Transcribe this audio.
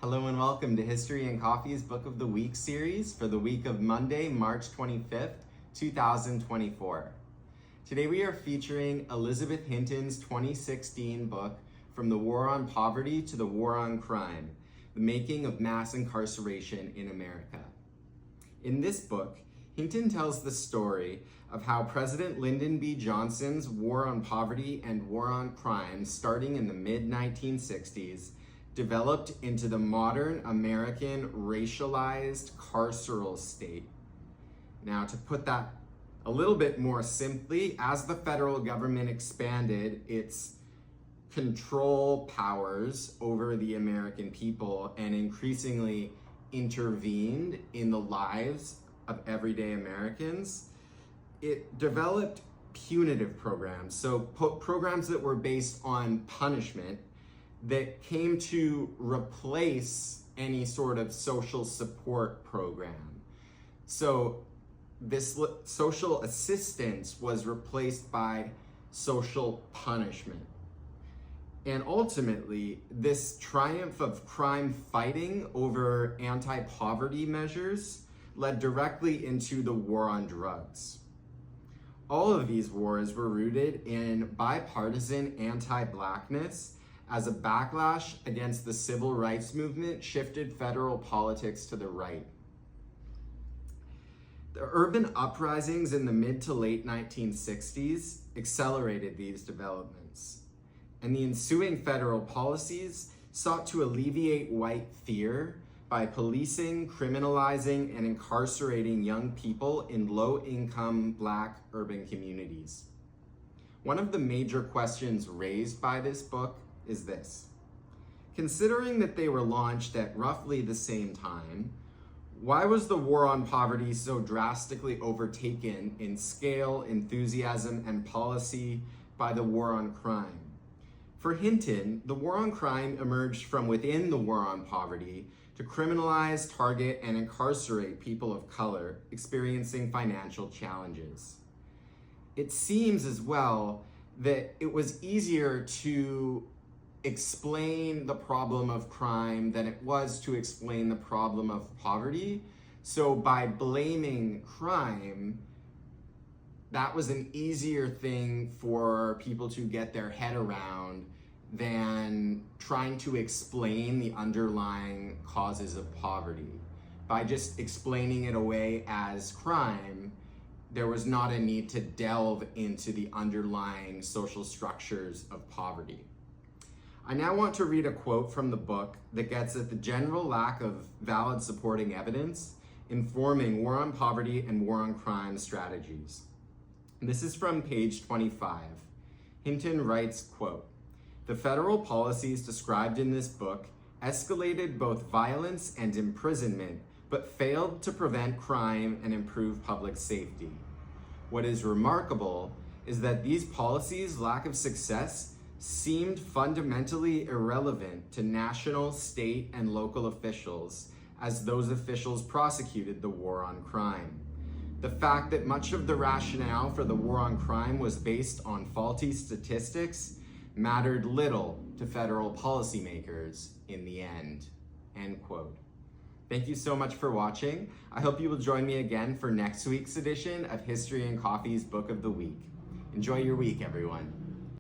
Hello and welcome to History and Coffee's Book of the Week series for the week of Monday, March 25th, 2024. Today we are featuring Elizabeth Hinton's 2016 book, From the War on Poverty to the War on Crime, The Making of Mass Incarceration in America. In this book, Hinton tells the story of how President Lyndon B. Johnson's War on Poverty and War on Crime, starting in the mid-1960s, developed into the modern American racialized carceral state. Now, to put that a little bit more simply, as the federal government expanded its control powers over the American people and increasingly intervened in the lives of everyday Americans, it developed punitive programs. So programs that were based on punishment that came to replace any sort of social support program. So this social assistance was replaced by social punishment. And ultimately, this triumph of crime fighting over anti-poverty measures led directly into the war on drugs. All of these wars were rooted in bipartisan anti-Blackness as a backlash against the civil rights movement shifted federal politics to the right. The urban uprisings in the mid to late 1960s accelerated these developments, and the ensuing federal policies sought to alleviate white fear by policing, criminalizing, and incarcerating young people in low-income Black urban communities. One of the major questions raised by this book is this: considering that they were launched at roughly the same time, why was the war on poverty so drastically overtaken in scale, enthusiasm, and policy by the war on crime? For Hinton, the war on crime emerged from within the war on poverty to criminalize, target, and incarcerate people of color experiencing financial challenges. It seems as well that it was easier to explain the problem of crime than it was to explain the problem of poverty. So by blaming crime, that was an easier thing for people to get their head around than trying to explain the underlying causes of poverty. By just explaining it away as crime, there was not a need to delve into the underlying social structures of poverty. I now want to read a quote from the book that gets at the general lack of valid supporting evidence informing war on poverty and war on crime strategies. This is from page 25. Hinton writes, quote, "The federal policies described in this book escalated both violence and imprisonment, but failed to prevent crime and improve public safety. What is remarkable is that these policies' lack of success seemed fundamentally irrelevant to national, state, and local officials as those officials prosecuted the war on crime. The fact that much of the rationale for the war on crime was based on faulty statistics mattered little to federal policymakers in the end." End quote. Thank you so much for watching. I hope you will join me again for next week's edition of History and Coffee's Book of the Week. Enjoy your week, everyone.